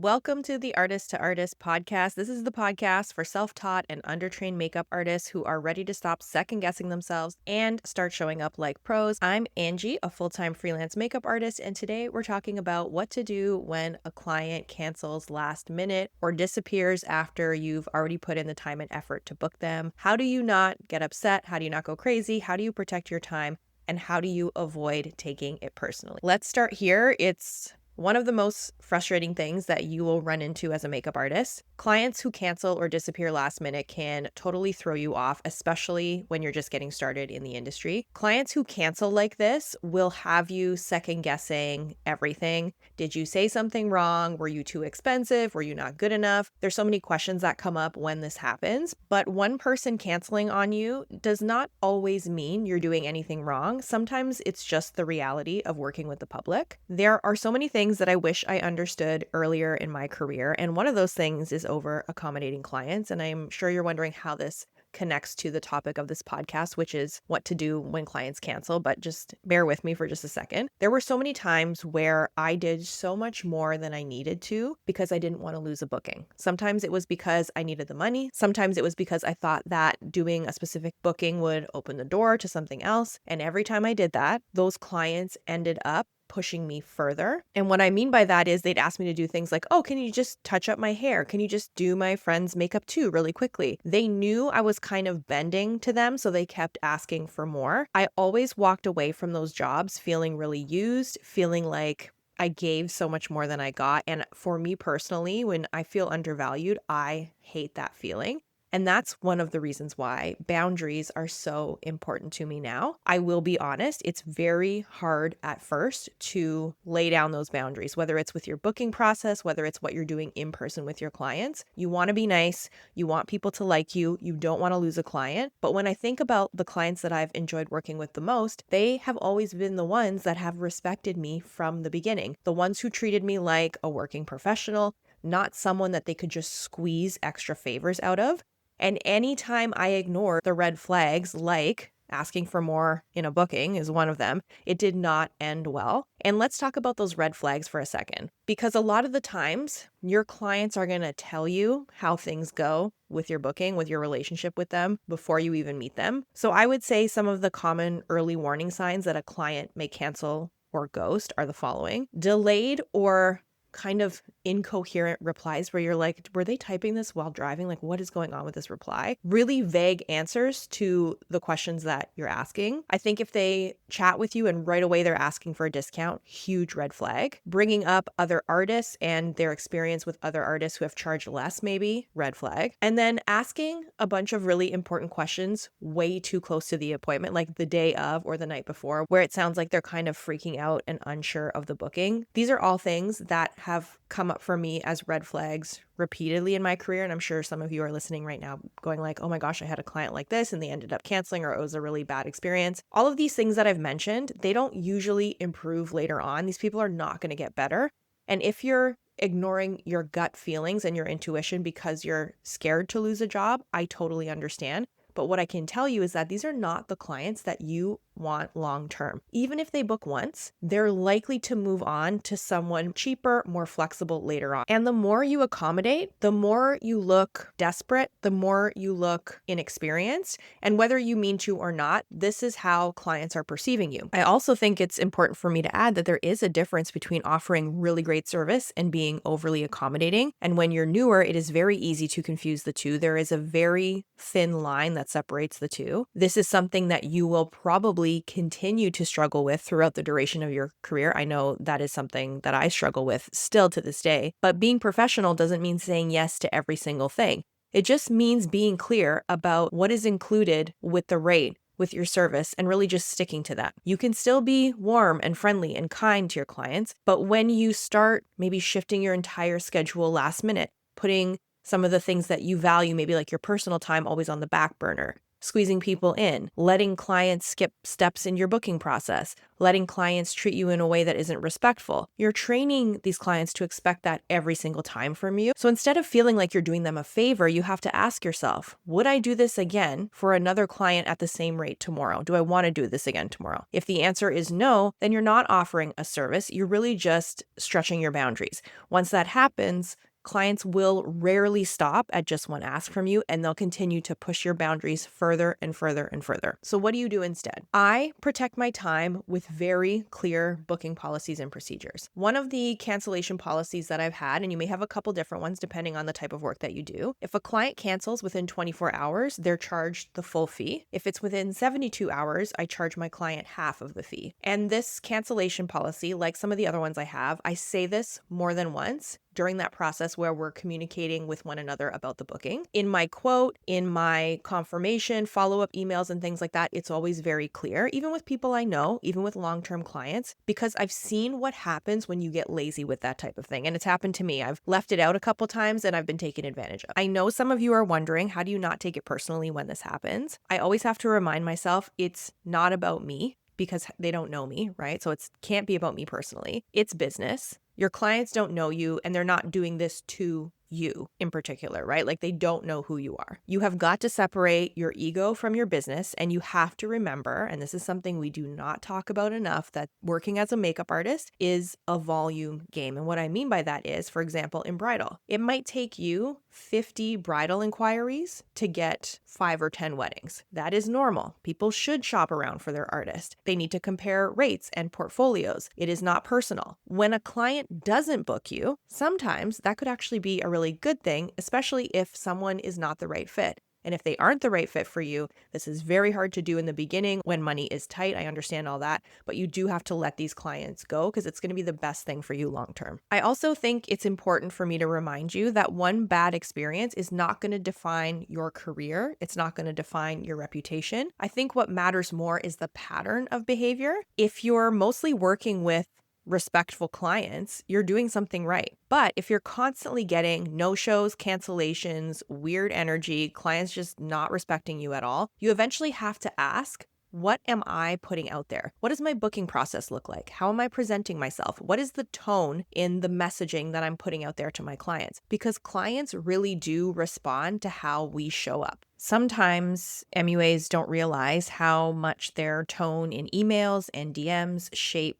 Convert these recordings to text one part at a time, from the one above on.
Welcome to the Artist to Artist podcast. This is the podcast for self-taught and undertrained makeup artists who are ready to stop second-guessing themselves and start showing up like pros. I'm Angie, a full-time freelance makeup artist, and today we're talking about what to do when a client cancels last minute or disappears after you've already put in the time and effort to book them. How do you not get upset? How do you not go crazy? How do you protect your time? And how do you avoid taking it personally? Let's start here. It's one of the most frustrating things that you will run into as a makeup artist. Clients who cancel or disappear last minute can totally throw you off, especially when you're just getting started in the industry. Clients who cancel like this will have you second guessing everything. Did you say something wrong? Were you too expensive? Were you not good enough? There's so many questions that come up when this happens, but one person canceling on you does not always mean you're doing anything wrong. Sometimes it's just the reality of working with the public. There are so many things that I wish I understood earlier in my career, and one of those things is over accommodating clients, and I'm sure you're wondering how this connects to the topic of this podcast, which is what to do when clients cancel, but just bear with me for just a second. There were so many times where I did so much more than I needed to because I didn't want to lose a booking. Sometimes it was because I needed the money. Sometimes it was because I thought that doing a specific booking would open the door to something else. And every time I did that, those clients ended up pushing me further. And what I mean by that is they'd ask me to do things like, oh, can you just touch up my hair? Can you just do my friend's makeup too really quickly? They knew I was kind of bending to them, so they kept asking for more. I always walked away from those jobs feeling really used, feeling like I gave so much more than I got. And for me personally, when I feel undervalued, I hate that feeling. And that's one of the reasons why boundaries are so important to me now. I will be honest, it's very hard at first to lay down those boundaries, whether it's with your booking process, whether it's what you're doing in person with your clients. You want to be nice, you want people to like you don't want to lose a client. But when I think about the clients that I've enjoyed working with the most, they have always been the ones that have respected me from the beginning, the ones who treated me like a working professional, not someone that they could just squeeze extra favors out of. And anytime I ignore the red flags, like asking for more in a booking is one of them, it did not end well. And let's talk about those red flags for a second, because a lot of the times your clients are going to tell you how things go with your booking, with your relationship with them before you even meet them. So I would say some of the common early warning signs that a client may cancel or ghost are the following: delayed or kind of incoherent replies where you're like, were they typing this while driving? Like, what is going on with this reply? Really vague answers to the questions that you're asking. I think if they chat with you and right away they're asking for a discount, huge red flag. Bringing up other artists and their experience with other artists who have charged less, maybe, red flag. And then asking a bunch of really important questions way too close to the appointment, like the day of or the night before, where it sounds like they're kind of freaking out and unsure of the booking. These are all things that have come up for me as red flags repeatedly in my career. And I'm sure some of you are listening right now going like, oh my gosh, I had a client like this and they ended up canceling, or it was a really bad experience. All of these things that I've mentioned, they don't usually improve later on. These people are not going to get better. And if you're ignoring your gut feelings and your intuition because you're scared to lose a job, I totally understand. But what I can tell you is that these are not the clients that you want long term. Even if they book once, they're likely to move on to someone cheaper, more flexible later on. And the more you accommodate, the more you look desperate, the more you look inexperienced. And whether you mean to or not, this is how clients are perceiving you. I also think it's important for me to add that there is a difference between offering really great service and being overly accommodating. And when you're newer, it is very easy to confuse the two. There is a very thin line that separates the two. This is something that you will probably continue to struggle with throughout the duration of your career. I know that is something that I struggle with still to this day, but being professional doesn't mean saying yes to every single thing. It just means being clear about what is included with the rate, with your service, and really just sticking to that. You can still be warm and friendly and kind to your clients, but when you start maybe shifting your entire schedule last minute, putting some of the things that you value, maybe like your personal time, always on the back burner, squeezing people in, letting clients skip steps in your booking process, letting clients treat you in a way that isn't respectful. You're training these clients to expect that every single time from you. So instead of feeling like you're doing them a favor, you have to ask yourself, would I do this again for another client at the same rate tomorrow? Do I want to do this again tomorrow? If the answer is no, then you're not offering a service. You're really just stretching your boundaries. Once that happens, clients will rarely stop at just one ask from you, and they'll continue to push your boundaries further and further and further. So what do you do instead? I protect my time with very clear booking policies and procedures. One of the cancellation policies that I've had, and you may have a couple different ones depending on the type of work that you do. If a client cancels within 24 hours, they're charged the full fee. If it's within 72 hours, I charge my client half of the fee. And this cancellation policy, like some of the other ones I have, I say this more than once during that process where we're communicating with one another about the booking. In my quote, in my confirmation, follow-up emails and things like that, it's always very clear, even with people I know, even with long-term clients, because I've seen what happens when you get lazy with that type of thing. And it's happened to me. I've left it out a couple times and I've been taken advantage of. I know some of you are wondering, how do you not take it personally when this happens? I always have to remind myself it's not about me, because they don't know me, right? So it can't be about me personally. It's business. Your clients don't know you and they're not doing this to you in particular, right? Like they don't know who you are. You have got to separate your ego from your business, and you have to remember, and this is something we do not talk about enough, that working as a makeup artist is a volume game. And what I mean by that is, for example, in bridal, it might take you 50 bridal inquiries to get 5 or 10 weddings. That is normal. People should shop around for their artist. They need to compare rates and portfolios. It is not personal. When a client doesn't book you, sometimes that could actually be a really good thing, especially if someone is not the right fit. And if they aren't the right fit for you, this is very hard to do in the beginning when money is tight. I understand all that, but you do have to let these clients go because it's going to be the best thing for you long term. I also think it's important for me to remind you that one bad experience is not going to define your career. It's not going to define your reputation. I think what matters more is the pattern of behavior. If you're mostly working with respectful clients, you're doing something right. But if you're constantly getting no-shows, cancellations, weird energy, clients just not respecting you at all, you eventually have to ask, what am I putting out there? What does my booking process look like? How am I presenting myself? What is the tone in the messaging that I'm putting out there to my clients? Because clients really do respond to how we show up. Sometimes MUAs don't realize how much their tone in emails and DMs shape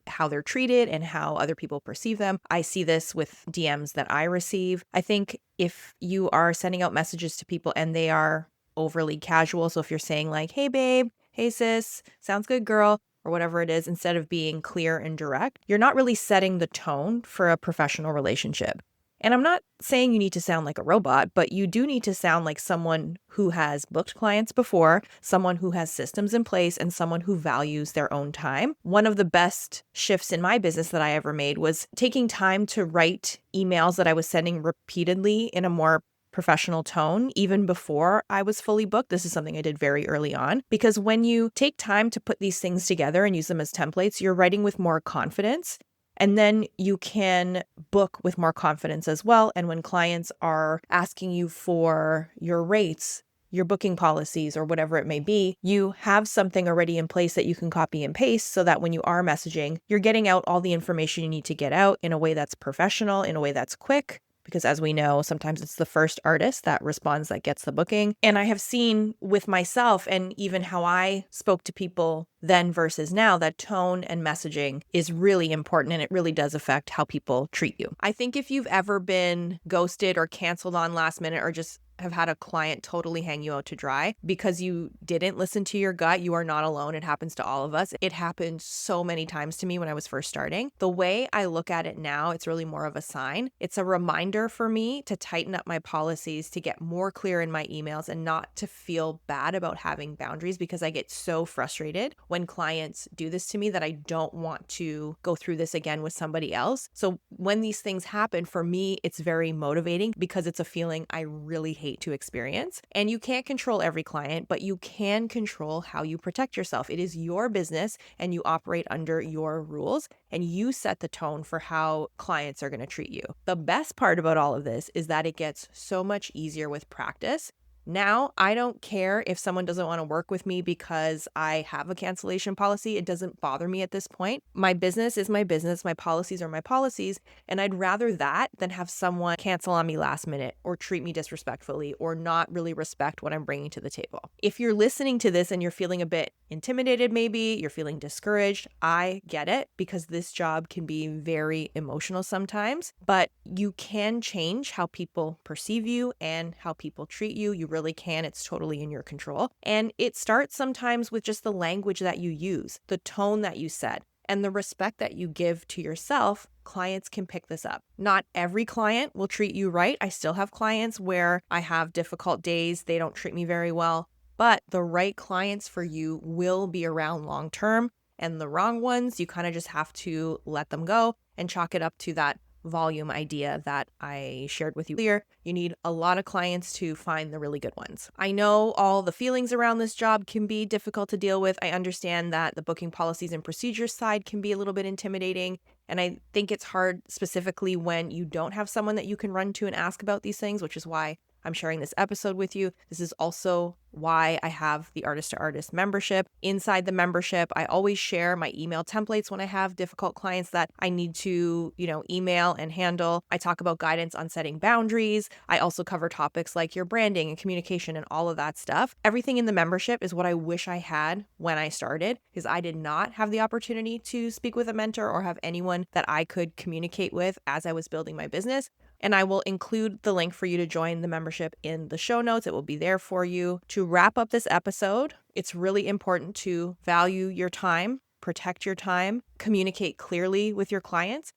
how they're treated and how other people perceive them. I see this with DMs that I receive. I think if you are sending out messages to people and they are overly casual, so if you're saying like, hey babe, hey sis, sounds good girl, or whatever it is, instead of being clear and direct, you're not really setting the tone for a professional relationship. And I'm not saying you need to sound like a robot, but you do need to sound like someone who has booked clients before, someone who has systems in place, and someone who values their own time. One of the best shifts in my business that I ever made was taking time to write emails that I was sending repeatedly in a more professional tone, even before I was fully booked. This is something I did very early on, because when you take time to put these things together and use them as templates, you're writing with more confidence. And then you can book with more confidence as well. And when clients are asking you for your rates, your booking policies, or whatever it may be, you have something already in place that you can copy and paste so that when you are messaging, you're getting out all the information you need to get out in a way that's professional, in a way that's quick. Because as we know, sometimes it's the first artist that responds that gets the booking. And I have seen with myself and even how I spoke to people then versus now, that tone and messaging is really important, and it really does affect how people treat you. I think if you've ever been ghosted or canceled on last minute, or just have had a client totally hang you out to dry because you didn't listen to your gut, you are not alone. It happens to all of us. It happened so many times to me when I was first starting. The way I look at it now, it's really more of a sign. It's a reminder for me to tighten up my policies, to get more clear in my emails, and not to feel bad about having boundaries, because I get so frustrated when clients do this to me that I don't want to go through this again with somebody else. So when these things happen, for me, it's very motivating because it's a feeling I really hate to experience. And you can't control every client, but you can control how you protect yourself. It is your business and you operate under your rules, and you set the tone for how clients are going to treat you. The best part about all of this is that it gets so much easier with practice. Now, I don't care if someone doesn't want to work with me because I have a cancellation policy. It doesn't bother me at this point. My business is my business. My policies are my policies. And I'd rather that than have someone cancel on me last minute or treat me disrespectfully or not really respect what I'm bringing to the table. If you're listening to this and you're feeling a bit intimidated, maybe you're feeling discouraged, I get it because this job can be very emotional sometimes, but you can change how people perceive you and how people treat you. You really can. It's totally in your control. And it starts sometimes with just the language that you use, the tone that you set, and the respect that you give to yourself. Clients can pick this up. Not every client will treat you right. I still have clients where I have difficult days. They don't treat me very well, but the right clients for you will be around long term. And the wrong ones, you kind of just have to let them go and chalk it up to that volume idea that I shared with you earlier. You need a lot of clients to find the really good ones. I know all the feelings around this job can be difficult to deal with. I understand that the booking policies and procedures side can be a little bit intimidating. And I think it's hard specifically when you don't have someone that you can run to and ask about these things, which is why I'm sharing this episode with you. This is also why I have the Artist to Artist membership. Inside the membership, I always share my email templates when I have difficult clients that I need to, email and handle. I talk about guidance on setting boundaries. I also cover topics like your branding and communication and all of that stuff. Everything in the membership is what I wish I had when I started, because I did not have the opportunity to speak with a mentor or have anyone that I could communicate with as I was building my business. And I will include the link for you to join the membership in the show notes. It will be there for you. To wrap up this episode, it's really important to value your time, protect your time, communicate clearly with your clients,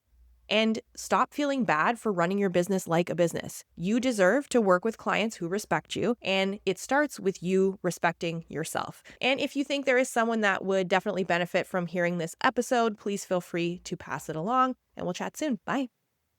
and stop feeling bad for running your business like a business. You deserve to work with clients who respect you, and it starts with you respecting yourself. And if you think there is someone that would definitely benefit from hearing this episode, please feel free to pass it along, and we'll chat soon. Bye.